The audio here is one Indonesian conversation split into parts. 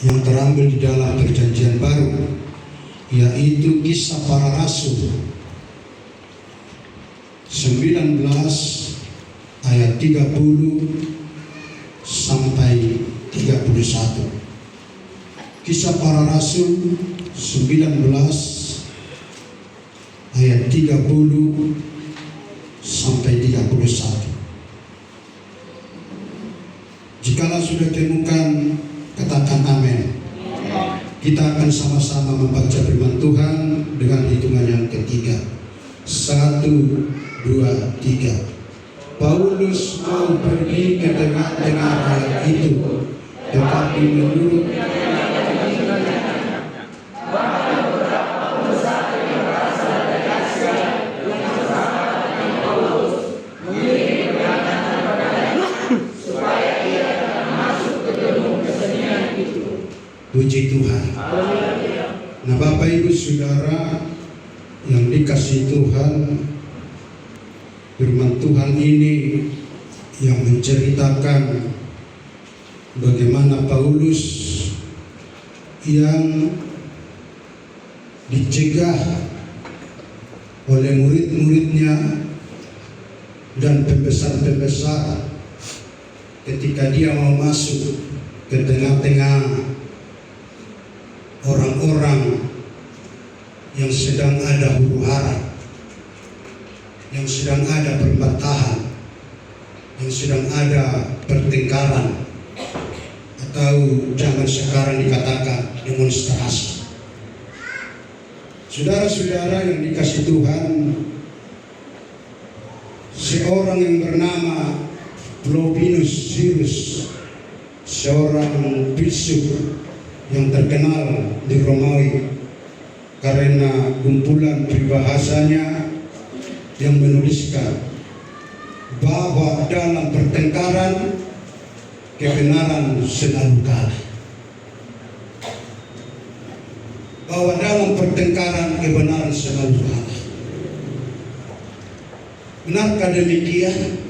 yang terambil di dalam Perjanjian Baru, yaitu Kisah Para Rasul 19 ayat 30 sampai 31. Kisah Para Rasul 19 ayat 30 sampai 31. Jikalau sudah temukan, katakan amin. Kita akan sama-sama membaca firman Tuhan dengan hitungan yang ketiga. 1, 2, 3. Paulus mau pergi ke tengah-tengah rakyat itu, tetapi menurut puji Tuhan. Nah, Bapak Ibu Saudara yang dikasihi Tuhan, firman Tuhan ini yang menceritakan bagaimana Paulus yang dicegah oleh murid-muridnya dan pembesar-pembesar ketika dia mau masuk ke tengah-tengah orang-orang yang sedang ada huru-hara, yang sedang ada perbantahan, yang sedang ada pertengkaran, atau zaman sekarang dikatakan demonstrasi. Saudara-saudara yang dikasihi Tuhan, seorang yang bernama Flopinus Sirus, seorang biksu yang terkenal di Romawi karena kumpulan peribahasanya yang menuliskan bahwa dalam pertengkaran kebenaran selalu kalah. Bahwa dalam pertengkaran kebenaran selalu kalah. Benarkah demikian?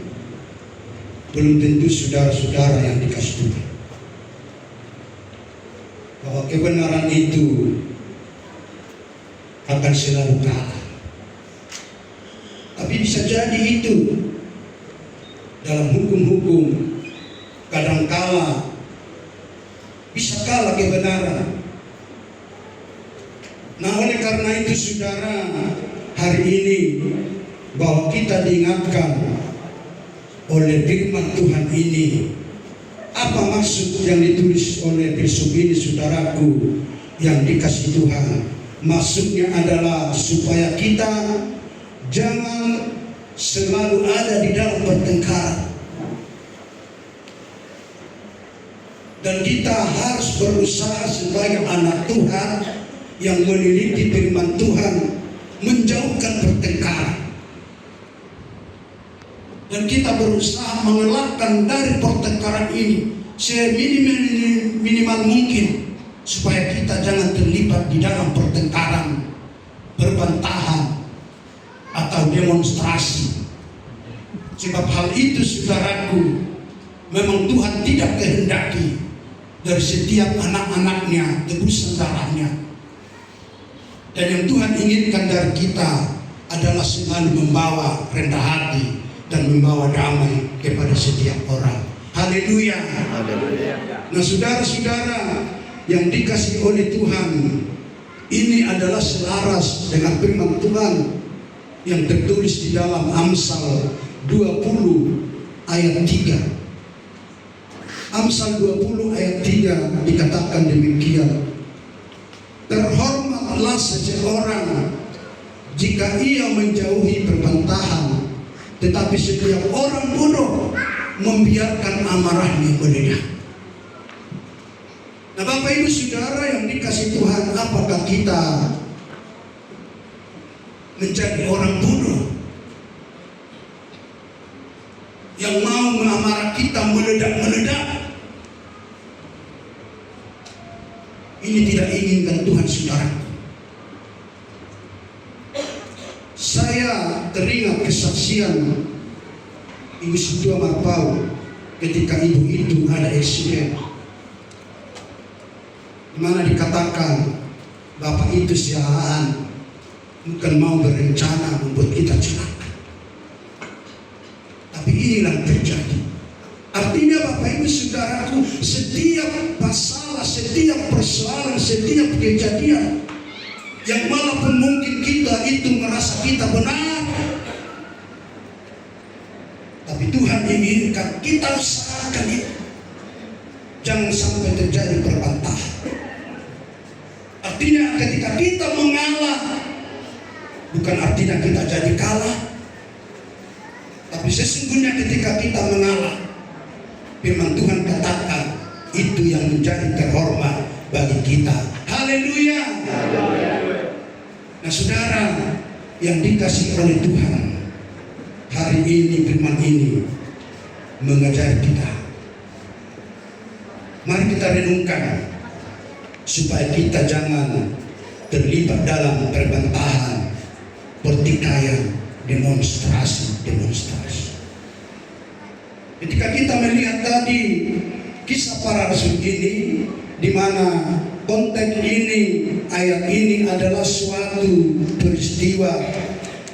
Belum tentu saudara-saudara yang dikasihi Tuhan. Bahwa kebenaran itu akan selalu kalah. Tapi bisa jadi itu dalam hukum-hukum kadangkala bisa kalah kebenaran. Nah, oleh karena itu saudara, hari ini bahwa kita diingatkan oleh firman Tuhan ini. Apa maksud yang ditulis oleh filsuf ini, saudaraku yang dikasihi Tuhan? Maksudnya adalah supaya kita jangan selalu ada di dalam pertengkaran, dan kita harus berusaha sebagai anak Tuhan yang meneliti firman Tuhan menjauhkan pertengkaran, dan kita berusaha mengelakkan dari pertengkaran ini seminimal mungkin, supaya kita jangan terlibat di dalam pertengkaran, perbantahan, atau demonstrasi. Sebab hal itu saudaraku, memang Tuhan tidak kehendaki dari setiap anak-anaknya tebusan darahnya. Dan yang Tuhan inginkan dari kita adalah selalu membawa rendah hati dan membawa damai kepada setiap orang. Haleluya. Nah, saudara-saudara yang dikasihi oleh Tuhan, ini adalah selaras dengan firman Tuhan yang tertulis di dalam Amsal 20 ayat 3. Amsal 20 ayat 3 dikatakan demikian. Terhormatlah seseorang jika ia menjauhi perbantahan, tetapi setiap orang bodoh membiarkan amarahnya meledak. Nah, Bapak Ibu Saudara yang dikasihi Tuhan, apakah kita menjadi orang bodoh yang mau mengamarah kita meledak-meledak? Ini tidak inginkan Tuhan, saudara. Saya teringat kesaksian Ibu Situa Marpau ketika ibu itu ada eksiden. di mana dikatakan Bapak itu siaan, bukan mau berencana membuat kita celaka. Tapi inilah yang terjadi. Artinya Bapak Ibu Saudaraku, setiap masalah, setiap persoalan, setiap kejadian yang walaupun mungkin kita itu merasa kita benar, tapi Tuhan inginkan kita usahakan itu. Jangan sampai terjadi perbantahan. Artinya ketika kita mengalah, bukan artinya kita jadi kalah, tapi sesungguhnya ketika kita mengalah, firman Tuhan katakan itu yang menjadi terhormat bagi kita. Haleluya. Nah saudara yang dikasihi oleh Tuhan, hari ini firman ini mengajar kita. Mari kita renungkan supaya kita jangan terlibat dalam perbantahan, pertikaian, demonstrasi. Ketika kita melihat tadi kisah para rasul ini, di mana konteks ini, ayat ini adalah suatu peristiwa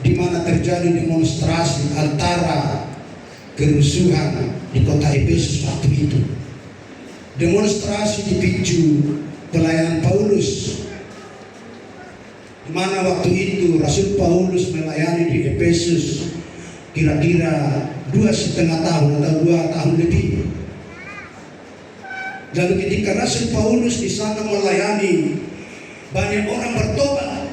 di mana terjadi demonstrasi antara kerusuhan di kota Efesus waktu itu. Demonstrasi dipicu pelayanan Paulus, di mana waktu itu Rasul Paulus melayani di Efesus kira-kira 2,5 tahun atau 2 tahun lebih. Lalu ketika Rasul Paulus di sana melayani, banyak orang bertobat,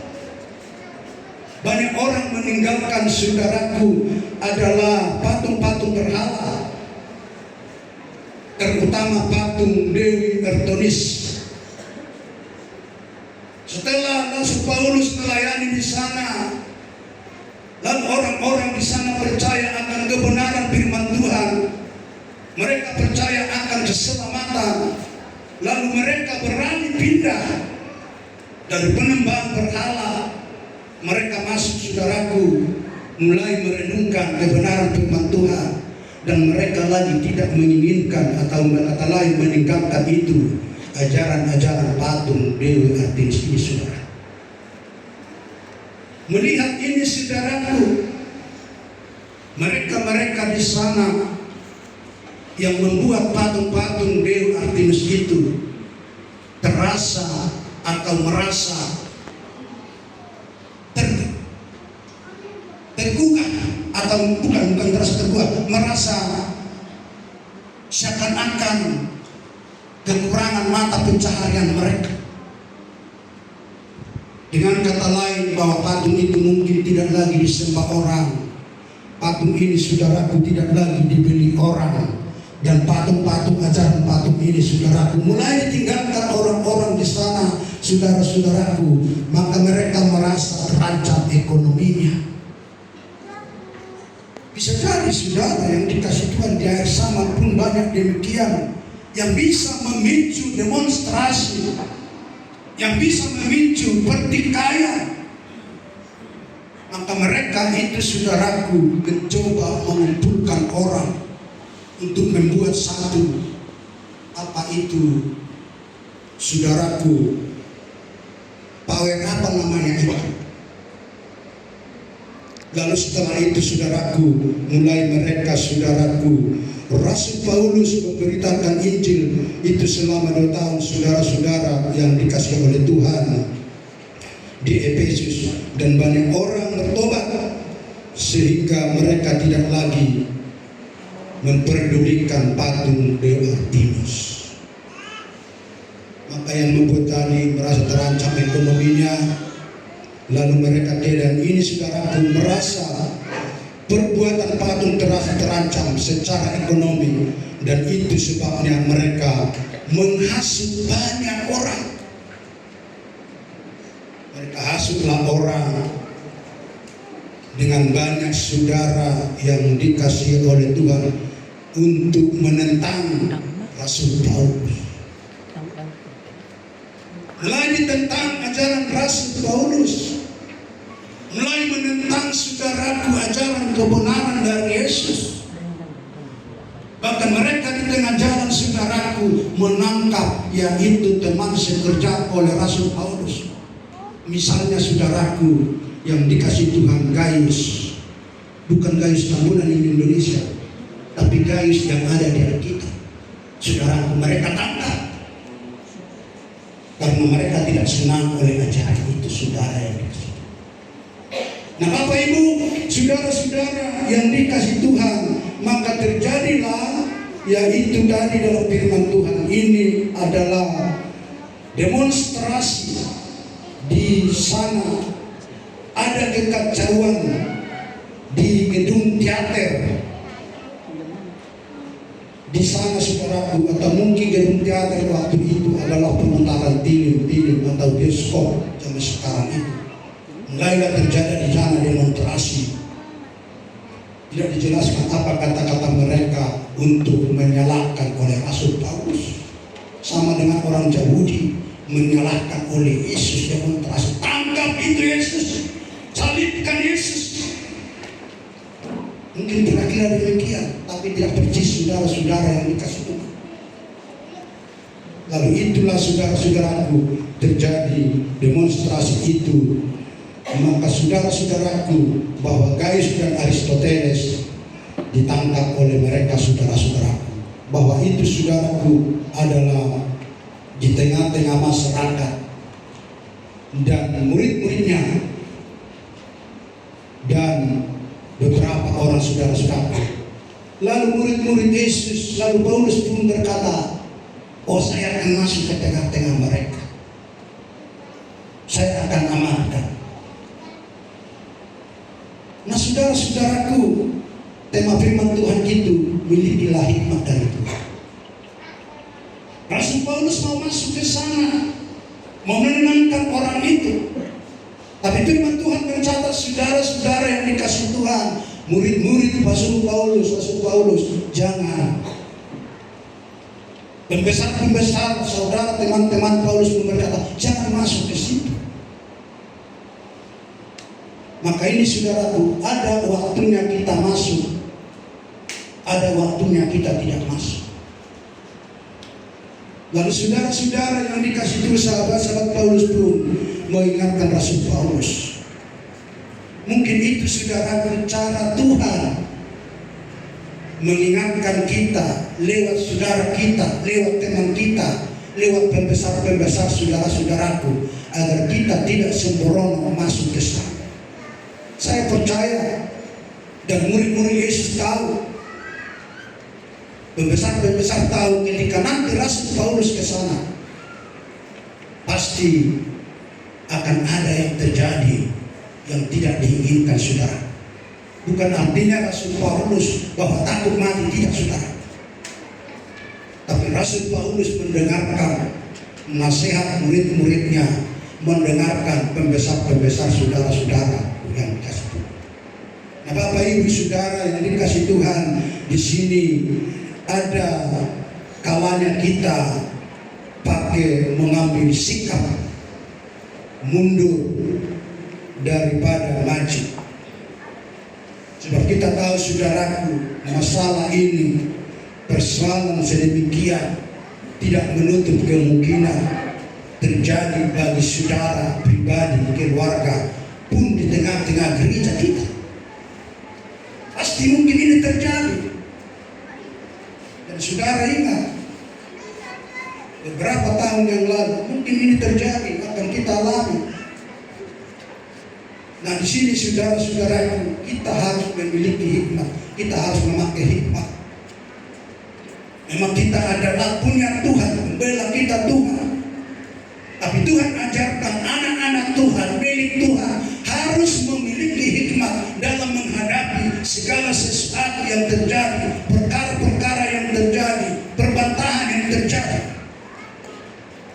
banyak orang meninggalkan saudaraku adalah patung-patung berhala, terutama patung Dewi Artemis. Setelah Rasul Paulus melayani di sana, lalu orang-orang di sana percaya akan kebenaran firman Tuhan. Mereka percaya akan keselamatan. Lalu mereka berani pindah dari penyembahan berhala. Mereka masuk saudaraku, mulai merenungkan kebenaran firman Tuhan. Dan mereka lagi tidak menginginkan atau kata lain meninggalkan itu ajaran-ajaran patung Dewi Artemis ini saudara. Melihat ini saudaraku, mereka di sana yang membuat patung-patung Dewi Artemis itu terasa atau merasa tergugah, atau bukan terasa tergugah, merasa seakan-akan kekurangan mata pencaharian mereka. Dengan kata lain, bahwa patung itu mungkin tidak lagi disembah orang. Patung ini saudaraku tidak lagi dibeli orang. Dan patung-patung ajaran patung ini saudaraku mulai ditinggalkan orang-orang di sana, saudara-saudaraku. Maka mereka merasa terancam ekonominya. Bisa jadi saudara yang dikasih Tuhan di akhir zaman pun banyak demikian, yang bisa memicu demonstrasi, yang bisa memicu pertikaian. Maka mereka itu saudaraku mencoba mengumpulkan orang untuk membuat satu, apa itu saudaraku, pawai apa namanya itu. Lalu setelah itu saudaraku, mulai mereka saudaraku, Rasul Paulus memberitakan Injil itu selama 2 tahun saudara-saudara yang dikasihi oleh Tuhan di Efesus. Dan banyak orang bertobat sehingga mereka tidak lagi memperdulikan patung Dewi Artemis. Maka yang membuat tadi merasa terancam ekonominya. Lalu mereka dan ini saudaraku merasa perbuatan patung terasa terancam secara ekonomi. Dan itu sebabnya mereka menghasut banyak orang. Mereka hasutlah orang dengan banyak saudara yang dikasihi oleh Tuhan untuk menentang Rasul Paulus. Mulai ditentang ajaran Rasul Paulus, mulai menentang saudaraku ajaran kebenaran dari Yesus. Bahkan mereka di tengah jalan saudaraku menangkap yaitu teman sekerja oleh Rasul Paulus. Misalnya saudaraku yang dikasih Tuhan Gaius, bukan Gaius Tambunan di Indonesia, tapi Gaius yang ada di kita. Saudaraku, mereka tangkap karena mereka tidak senang oleh ajaran itu, saudara yang dikasih. Nah Bapak Ibu, saudara-saudara yang dikasih Tuhan, maka terjadilah yaitu tadi dalam firman Tuhan ini adalah demonstrasi. Di sana ada kekacauan di gedung teater. Di sana saudaraku, atau mungkin gedung teater waktu itu adalah pemutaran film atau bioskop zaman sekarang itu. Mulailah terjadi di sana demonstrasi. Tidak dijelaskan apa kata-kata mereka untuk menyalahkan oleh Rasul Paulus. Sama dengan orang Yahudi menyalahkan oleh Yesus, demonstrasi. Tangkap itu Yesus, salibkan Yesus. Mungkin kira-kira demikian, tapi tidak persis saudara-saudara yang dikasih Tuhan. Lalu itulah saudara-saudaraku terjadi demonstrasi itu. Maka saudara-saudaraku bahwa Gaius dan Aristoteles ditangkap oleh mereka saudara-saudaraku. Bahwa itu saudaraku adalah di tengah-tengah masyarakat dan murid-muridnya dan beberapa orang saudara-saudara. Lalu murid-murid Yesus, lalu Paulus pun berkata, oh saya akan masuk ke tengah-tengah mereka. Saya akan amankan. Nah saudara-saudaraku, tema firman Tuhan itu milikilah hikmat dari Tuhan. Rasul Paulus mau masuk ke sana, mau menenangkan orang itu. Tapi firman Tuhan mencatat saudara-saudara yang dikasih Tuhan, murid-murid Rasul Paulus, jangan. Pembesar-pembesar, saudara, teman-teman Paulus pun berkata, jangan masuk ke situ. Maka ini saudaraku, ada waktunya kita masuk, ada waktunya kita tidak masuk. Lalu saudara-saudara yang dikasih Tuhan, sahabat-sahabat Paulus pun mengingatkan Rasul Paulus. Mungkin itu saudaraku cara Tuhan mengingatkan kita lewat saudara kita, lewat teman kita, lewat pembesar-pembesar saudara-saudaraku, agar kita tidak sembrono masuk ke sana. Saya percaya dan murid-murid Yesus tahu, pembesar-pembesar tahu ketika nanti Rasul Paulus ke sana, pasti akan ada yang terjadi yang tidak diinginkan saudara. Bukan artinya Rasul Paulus bahwa takut mati, tidak saudara. Tapi Rasul Paulus mendengarkan nasihat murid-muridnya, mendengarkan pembesar-pembesar saudara-saudara yang dikasih Tuhan. Nah Bapak Ibu saudara yang dikasih Tuhan, di sini ada kalanya kita pakai mengambil sikap mundur daripada maju. Sebab kita tahu saudaraku, masalah ini, persoalan sedemikian tidak menutup kemungkinan terjadi bagi saudara pribadi, keluarga, pun di tengah-tengah gereja kita. Pasti mungkin ini terjadi. Dan saudara ingat, beberapa tahun yang lalu mungkin ini terjadi, akan kita alami. Nah di sini saudara-saudaraku, kita harus memiliki hikmat, kita harus memakai hikmat. Memang kita adalah punya Tuhan, membela kita Tuhan. Tapi Tuhan ajarkan anak-anak Tuhan, milik Tuhan, harus memiliki hikmat dalam menghadapi segala sesuatu yang terjadi, perkara-perkara yang terjadi, perbantahan yang terjadi.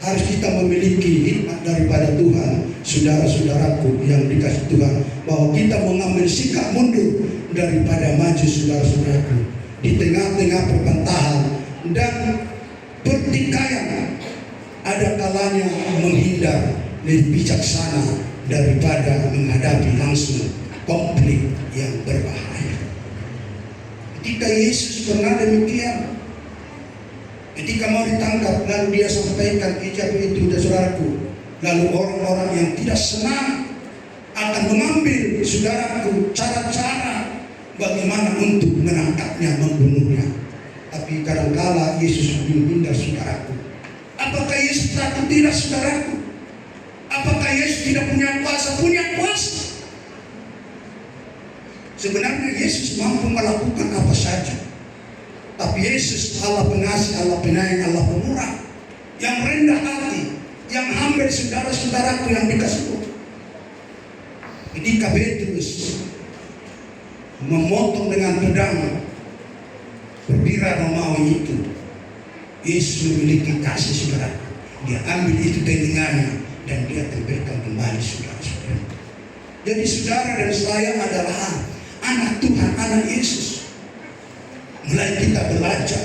Harus kita memiliki hikmat daripada Tuhan, saudara-saudaraku yang dikasih Tuhan, bahwa kita mengambil sikap mundur daripada maju, saudara-saudaraku, di tengah-tengah perbantahan dan pertikaian. Ada kalanya menghindar lebih bijaksana daripada menghadapi langsung konflik yang berbahaya. Ketika Yesus pernah demikian, ketika mau ditangkap, lalu dia sampaikan ijab itu, saudaraku. Lalu orang-orang yang tidak senang akan mengambil, saudaraku, cara-cara bagaimana untuk menangkapnya, membunuhnya. Tapi kadangkala Yesus menghindar, saudaraku. Apakah Yesus takut? Tidak, saudaraku. Apakah Yesus tidak punya kuasa? Punya kuasa. Sebenarnya Yesus mampu melakukan apa saja. Tapi Yesus Allah pengasih, Allah penyayang, Allah pemurah, yang rendah hati, yang humble, saudara-saudaraku yang dikasih Tuhan. Ketika Petrus memotong dengan pedang perwira Romawi itu, Yesus memiliki kasih, saudara. Dia ambil itu telinganya dan dia tempelkan kembali, saudara-saudara. Jadi saudara dan saya adalah anak Tuhan, anak Yesus. Mulai kita belajar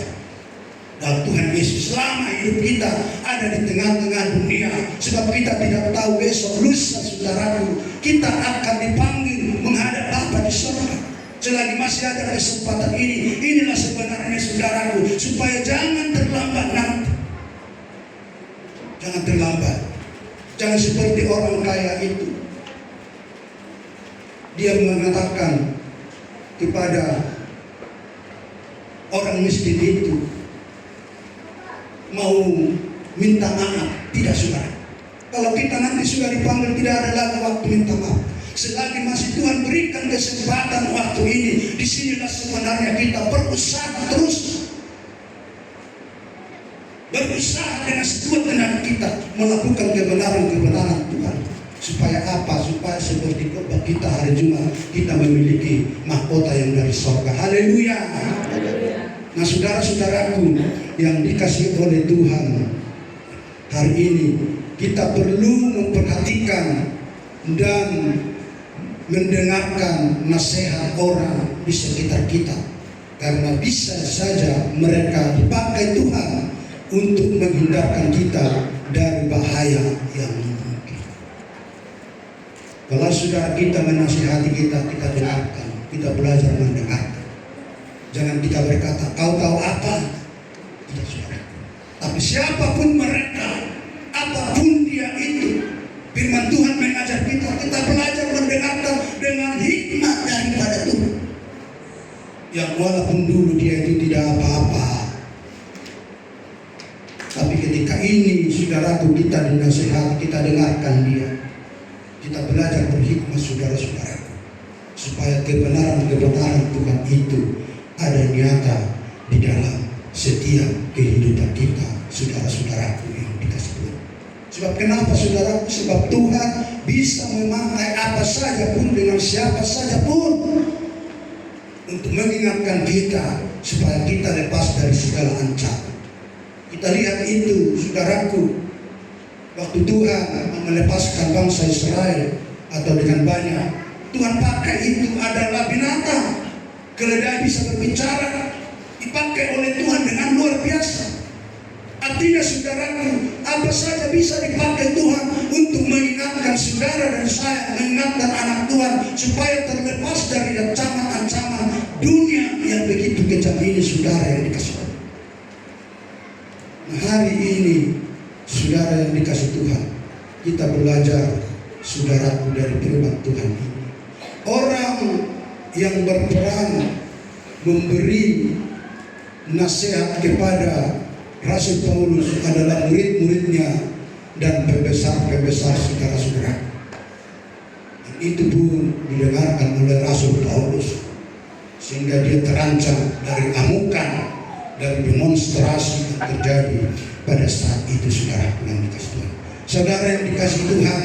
dari Tuhan Yesus selama hidup kita ada di tengah-tengah dunia. Sebab kita tidak tahu besok lusa, saudaraku, kita akan dipanggil menghadap Bapa di surga. Selagi masih ada kesempatan ini, inilah sebenarnya, saudaraku, supaya jangan terlambat nanti. Jangan terlambat. Jangan seperti orang kaya itu. Dia mengatakan kepada orang miskin itu, mau minta maaf. Tidak, saudara. Kalau kita nanti sudah dipanggil, tidak ada lagi waktu minta maaf. Selagi masih Tuhan berikan kesempatan waktu ini, disinilah sebenarnya kita berusaha terus. Berusaha dengan sekuat tenaga kita melakukan kebenaran-kebenaran Tuhan. Supaya apa? Supaya seperti khotbah kita hari Jumat, kita memiliki mahkota yang dari surga. Haleluya. Nah, saudara-saudaraku yang dikasihi oleh Tuhan, hari ini kita perlu memperhatikan dan mendengarkan nasihat orang di sekitar kita, karena bisa saja mereka dipakai Tuhan untuk menghindarkan kita dari bahaya yang mungkin. Kalau saudara kita menasihati kita, kita dengarkan, kita belajar mendengarkan. Jangan kita berkata, kau tahu apa? Tidak, saudara. Tapi siapapun mereka, apapun dia itu, firman Tuhan mengajar kita belajar mendengarkan dengan hikmat daripada Tuhan. Yang walaupun dulu dia itu tidak apa-apa, tapi ketika ini, saudaraku, kita dinasihat, kita dengarkan dia. Kita belajar berhikmat, saudara-saudaraku, supaya kebenaran-kebenaran Tuhan itu ada nyata di dalam setiap kehidupan kita, saudara-saudaraku yang dikasih Tuhan. Sebab kenapa, saudaraku? Sebab Tuhan bisa memakai apa saja pun dengan siapa saja pun untuk mengingatkan kita supaya kita lepas dari segala ancaman. Kita lihat itu, saudaraku, waktu Tuhan melepaskan bangsa Israel atau dengan banyak, Tuhan pakai itu adalah binatang. Keledai bisa berbicara, dipakai oleh Tuhan dengan luar biasa. Artinya, saudaraku, apa saja bisa dipakai Tuhan untuk mengingatkan saudara dan saya, mengingatkan anak Tuhan supaya terlepas dari ancaman-ancaman dunia yang begitu kejam ini, saudara yang dikasih Tuhan. Nah, hari ini, saudara yang dikasih Tuhan, kita belajar, saudaraku, dari firman Tuhan ini. Orang yang berperan memberi nasihat kepada Rasul Paulus adalah murid-muridnya dan pembesar-pembesar saudara-saudara. Itu pun didengarkan oleh Rasul Paulus, sehingga dia terancam dari amukan, dari demonstrasi yang terjadi pada saat itu, saudara yang dikasih Tuhan. Saudara yang dikasih Tuhan,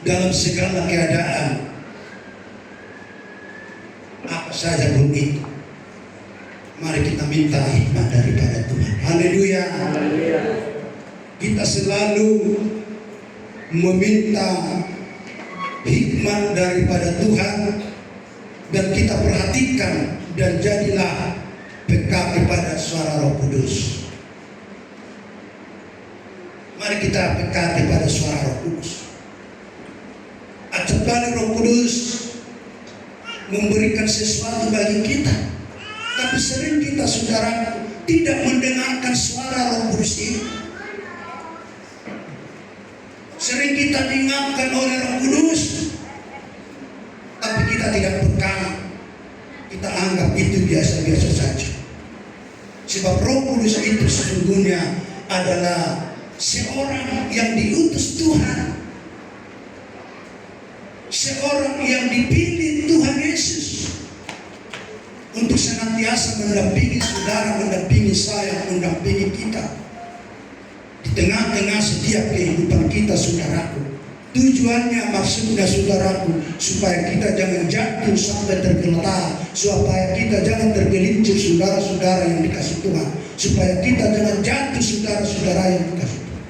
dalam segala keadaan, apa saja pun itu, mari kita minta hikmat daripada Tuhan. Haleluya. Kita selalu meminta hikmat daripada Tuhan, dan kita perhatikan dan jadilah peka kepada suara Roh Kudus. Mari kita peka kepada suara Roh Kudus. Acap kali Roh Kudus memberikan sesuatu bagi kita, Tapi sering kita saudara tidak mendengarkan suara Roh Kudus itu. Sering kita diingatkan oleh Roh Kudus, tapi kita tidak peka. Kita anggap itu biasa-biasa saja. Sebab Roh Kudus itu sesungguhnya adalah seorang yang diutus Tuhan, seorang yang dipilih Tuhan Yesus untuk senantiasa mendampingi saudara, mendampingi saya, mendampingi kita di tengah-tengah setiap kehidupan kita, saudaraku. Tujuannya, maksudnya saudaraku, supaya kita jangan jatuh sampai tergeletak, supaya kita jangan tergelincir saudara-saudara yang dikasih Tuhan, supaya kita jangan jatuh saudara-saudara yang dikasih Tuhan.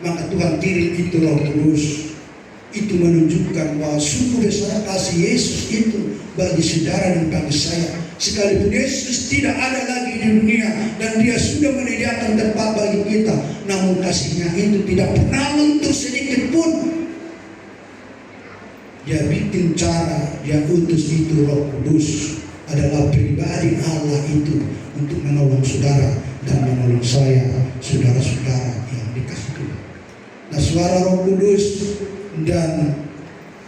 Maka Tuhan kirim itu Roh Kudus. Itu menunjukkan bahwa sungguh besar kasih Yesus itu bagi saudara dan bagi saya. Sekalipun Yesus tidak ada lagi di dunia dan dia sudah menyediakan tempat bagi kita, namun kasihnya itu tidak pernah luntur sedikit pun. Dia bikin cara, dia utus itu Roh Kudus adalah pribadi Allah itu untuk menolong saudara dan menolong saya, saudara-saudara yang dikasih Tuhan. Nah, suara Roh Kudus, dan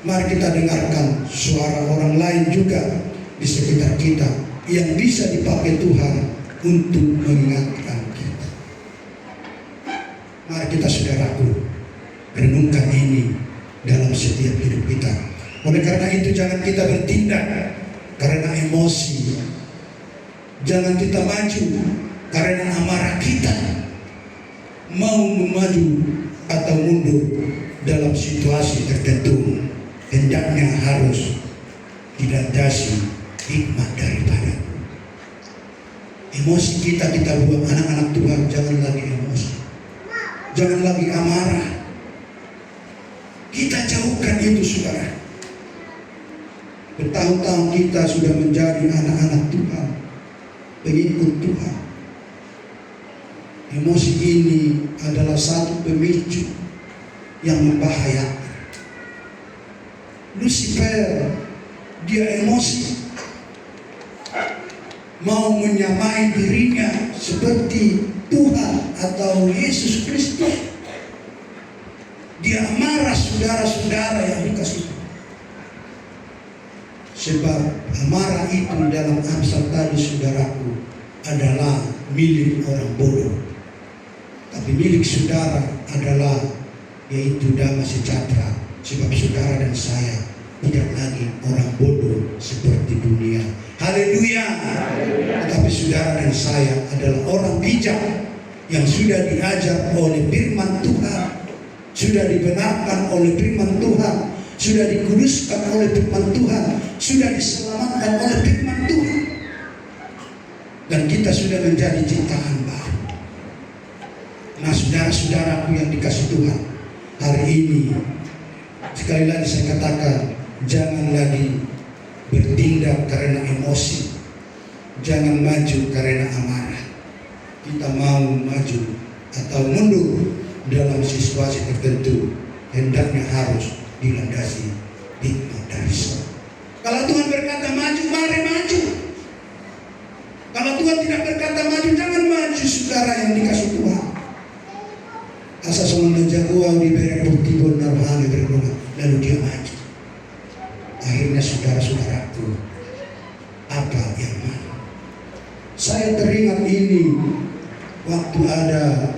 mari kita dengarkan suara orang lain juga di sekitar kita yang bisa dipakai Tuhan untuk mengingatkan kita. Mari kita saudaraku renungkan ini dalam setiap hidup kita. Oleh karena itu jangan kita bertindak karena emosi. Jangan kita maju karena amarah kita. Mau maju atau mundur dalam situasi tertentu, hendaknya harus dilandasi hikmat daripada emosi kita buat anak-anak Tuhan. Jangan lagi emosi, jangan lagi amarah. Kita jauhkan itu saudara. Bertahun-tahun kita sudah menjadi anak-anak Tuhan, pengikut Tuhan. Emosi ini adalah satu pemicu yang membahayakan. Lucifer, dia emosi, mau menyamai dirinya seperti Tuhan atau Yesus Kristus. Dia marah saudara-saudara yang dikasih. Sebab amarah itu dalam Amsal tadi saudaraku adalah milik orang bodoh. Tapi milik saudara adalah yaitu damai sejahtera. Sebab saudara dan saya tidak lagi orang bodoh seperti dunia. Haleluya. Tetapi saudara dan saya adalah orang bijak yang sudah diajar oleh firman Tuhan, sudah dibenarkan oleh firman Tuhan, sudah dikuduskan oleh firman Tuhan, sudah diselamatkan oleh firman Tuhan, dan kita sudah menjadi ciptaan baru. Nah, saudara-saudaraku yang dikasih Tuhan, hari ini sekali lagi saya katakan, jangan lagi bertindak karena emosi, jangan maju karena amarah. Kita mau maju atau mundur dalam situasi tertentu, hendaknya harus dilandasi hikmat dari Tuhan. Kalau Tuhan berkata maju, mari maju. Kalau Tuhan tidak berkata maju, jangan maju saudara yang dikasih Tuhan. Asa semuanya jagoan di beri bukti benar hal berdoa, lalu dia maju. Akhirnya saudara-saudaraku, apa yang mana? Saya teringat ini waktu ada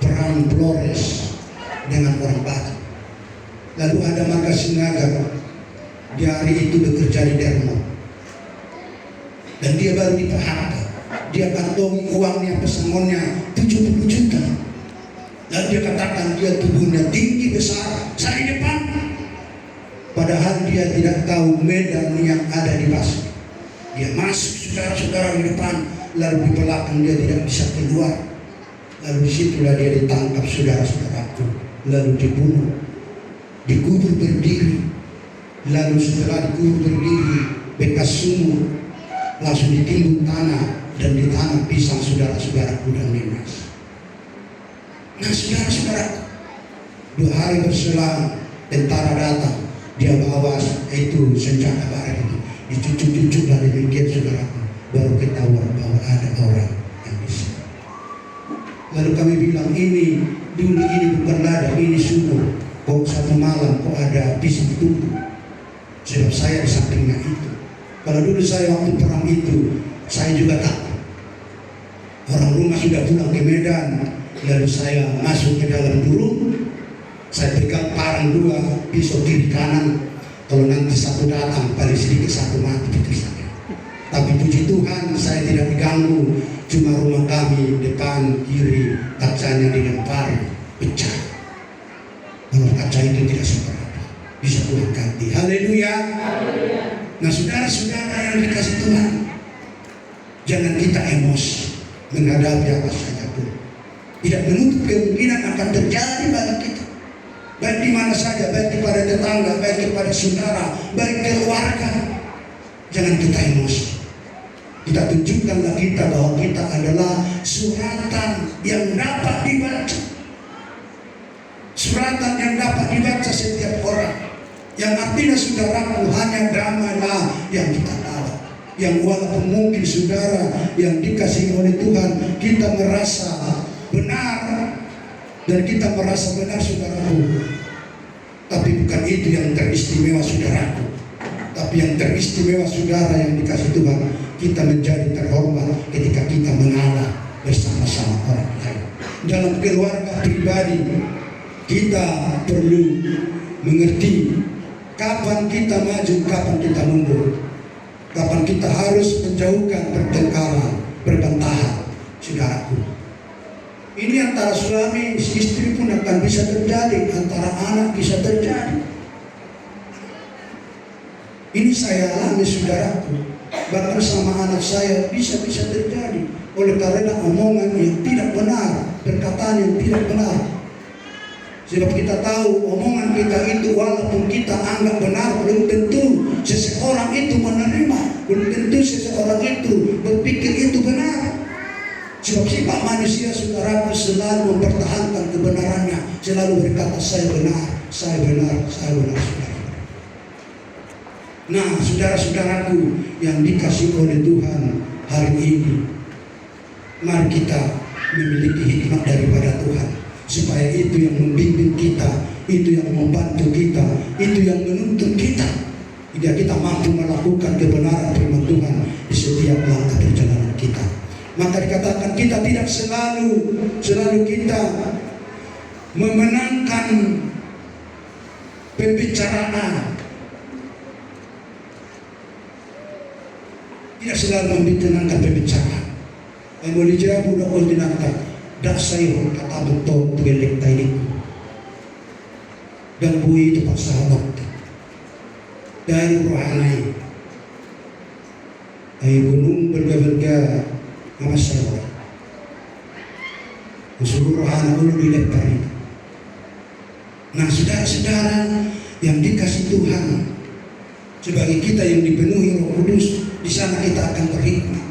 perang Flores dengan orang Batak. Lalu ada Marga Sinaga, dia hari itu bekerja di Dermo, dan dia baru di PHK. Dia kantongi uangnya, pesangonnya 70 juta. Lalu dia katakan dia tubuhnya tinggi besar, saya di depan. Padahal dia tidak tahu medan yang ada di bawah. Dia masuk saudara-saudara di depan, lalu di belakang dia tidak bisa keluar. Lalu disitulah dia ditangkap saudara-saudaraku, lalu dibunuh, dikubur berdiri. Lalu setelah dikubur berdiri, bekas sumur langsung ditimbun tanah dan ditanam pisang saudara-saudaraku dan dinas. Nah saudara-saudara, 2 hari berselang tentara datang, dia bawa itu senjata baret itu, dicucuk-cucuk dan demikian saudaraku. baru ketahuan bahwa ada orang yang bisa. Lalu kami bilang, ini dulu ini bukan ladang, ini sumur. Kok satu malam kok ada pisang tumbuh? Sebab saya di sampingnya itu. Kalau dulu saya waktu perang itu, saya juga takut. Orang rumah sudah pulang ke Medan, lalu saya masuk ke dalam burung, saya pegang parang dua, pisau kiri kanan. Kalau nanti satu datang, paling sedikit satu mati, pikir saya. Tapi puji Tuhan, saya tidak diganggu. Cuma rumah kami depan kiri kacanya dilempar, pecah. Kalau kaca itu tidak seberapa, bisa Tuhan ganti. Haleluya. Nah, saudara-saudara yang dikasih Tuhan, jangan kita emosi menghadapi apa saja pun. Tidak menutup kemungkinan akan terjadi bagi kita, baik di mana saja, baik kepada tetangga, baik kepada saudara, baik keluarga. Jangan kita emosi. Kita tunjukkanlah kita bahwa kita adalah suratan yang dapat dibaca. Suratan yang dapat dibaca setiap orang. Yang artinya saudaraku, hanya damailah yang kita tahu. Yang walaupun mungkin saudara yang dikasihi oleh Tuhan, kita merasa benar dan kita merasa benar saudaraku. Tapi bukan itu yang teristimewa saudaraku. Tapi yang teristimewa saudara yang dikasih Tuhan, kita menjadi terhormat ketika kita mengalah bersama-sama orang lain. Dalam keluarga pribadi, kita perlu mengerti kapan kita maju, kapan kita mundur, kapan kita harus menjauhkan pertengkaran, perbantahan, saudaraku. Ini antara suami istri pun akan bisa terjadi, antara anak bisa terjadi. Ini saya alami saudaraku, bahkan sama anak saya bisa terjadi oleh karena omongan yang tidak benar, perkataan yang tidak benar. Sebab kita tahu omongan kita itu walaupun kita anggap benar, belum tentu seseorang itu menerima, belum tentu seseorang itu berpikir itu benar. Sebab sifat manusia saudaraku selalu mempertahankan kebenarannya, selalu berkata saya benar, saya benar, saya benar, saudara. Nah, saudara-saudaraku yang dikasih oleh Tuhan hari ini, mari kita memiliki hikmat daripada Tuhan, supaya itu yang membimbing kita, itu yang membantu kita, itu yang menuntun kita, hingga kita mampu melakukan kebenaran firman Tuhan di setiap langkah perjalanan kita. Maka dikatakan kita tidak selalu kita memenangkan pembicaraan, tidak selalu memenangkan pembicaraan. Yang boleh jawab udah ordinata, dak saya kata betul gelek tadi, dan bui itu pak sahabat dari rohani, ay gunung berga nama saya, seluruh rohani dulu dilempar itu. Nah, saudara-saudara yang dikasih Tuhan, sebagai kita yang dipenuhi Roh Kudus, di sana kita akan berhikmat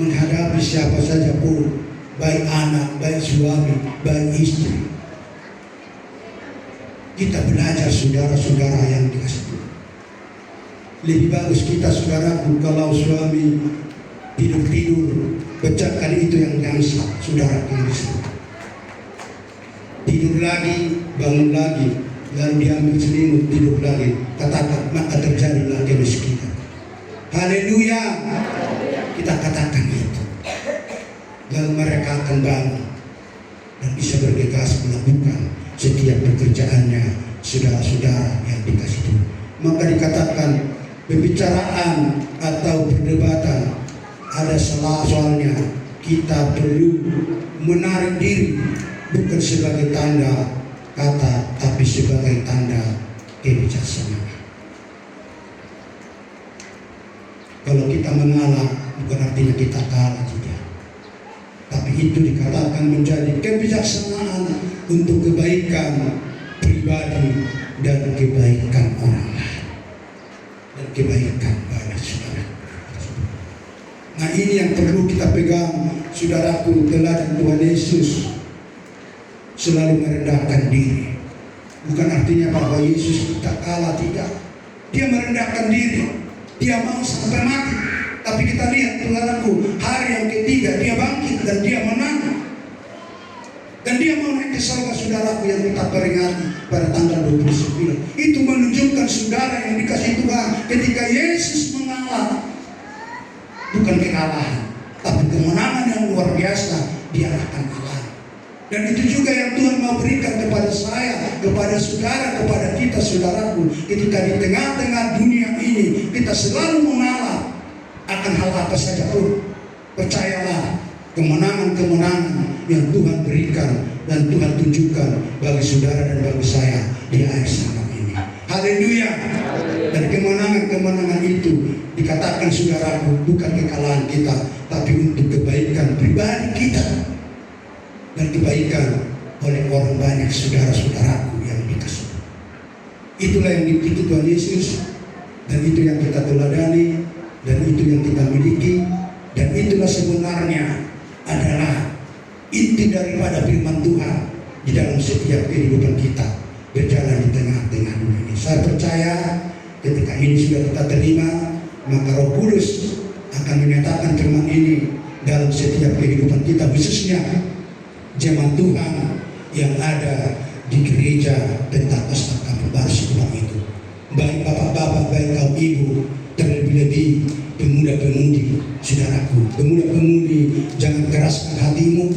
menghadapi siapa saja pun, baik anak, baik suami, baik istri. Kita belajar saudara-saudara yang dikasih Tuhan. Lebih bagus kita saudaraku kalau suami tidur pecahkan itu yang nyangsa, saudara kita. Tidur lagi, bangun lagi, lalu diambil selimut, tidur lagi, katakan maka terjadilah kemiskinan. Haleluya. Kita katakan itu, lalu mereka akan bangun dan bisa bergegas melakukan setiap pekerjaannya, saudara-saudara yang dikasih Tuhan. Maka dikatakan pembicaraan atau perdebatan ada soalnya kita perlu menarik diri, bukan sebagai tanda kata, tapi sebagai tanda kebijaksanaan. Kalau kita mengalah, bukan artinya kita kalah, tidak. Tapi itu dikatakan menjadi kebijaksanaan untuk kebaikan pribadi dan kebaikan orang lain, dan kebaikan banyak saudara. Nah, ini yang perlu kita pegang, saudaraku. Teladan Tuhan Yesus selalu merendahkan diri. Bukan artinya bahwa Yesus tak kalah, tidak. Dia merendahkan diri. Dia mau sampai mati. Tapi kita lihat saudaraku, hari yang ketiga dia bangkit dan dia menang. Dan dia mau naik ke surga, saudaraku, yang kita peringati pada tanggal 29. Itu menunjukkan saudara yang dikasih Tuhan, ketika Yesus mengalah, bukan kekalahan, tapi kemenangan yang luar biasa, dia akan kalah. Dan itu juga yang Tuhan mau berikan kepada saya, kepada saudara, kepada kita, saudaraku. Ketika di tengah-tengah dunia ini kita selalu mengalah akan hal apa saja pun, percayalah, kemenangan-kemenangan yang Tuhan berikan dan Tuhan tunjukkan bagi saudara dan bagi saya di akhir zaman ini. Haleluya. Dan kemenangan-kemenangan itu dikatakan, saudaraku, bukan kekalahan kita, tapi untuk kebaikan pribadi kita dan kebaikan oleh orang banyak, saudara-saudaraku yang dikasih. Itulah yang dipilih Tuhan Yesus, dan itu yang kita teladani, dan itu yang kita miliki, dan itulah sebenarnya adalah inti daripada firman Tuhan di dalam setiap kehidupan kita berjalan di tengah-tengah dunia ini. Saya percaya ketika ini sudah kita terima, maka Roh Kudus akan menyatakan firman ini dalam setiap kehidupan kita, khususnya jemaat Tuhan yang ada di gereja Pentakosta Kampung Baru Sikubang itu. Baik bapak-bapak, baik kaum ibu, terlebih-lebih pemuda-pemudi, saudaraku, pemuda-pemudi, jangan keraskan hatimu,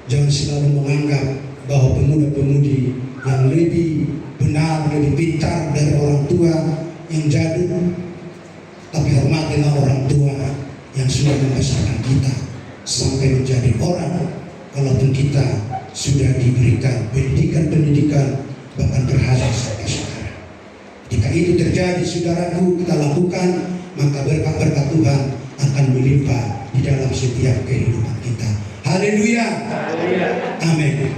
jangan selalu menganggap bahwa pemuda-pemudi yang lebih benar, lebih pintar dari orang tua yang jadul. Tapi hormatilah orang tua yang sudah membesarkan kita sampai menjadi orang, walaupun kita sudah diberikan pendidikan bahkan berhasil sampai sekarang. Jika itu terjadi, saudaraku, kita lakukan, maka berkat-berkat Tuhan akan melimpah di dalam setiap kehidupan kita. Haleluya. Amin.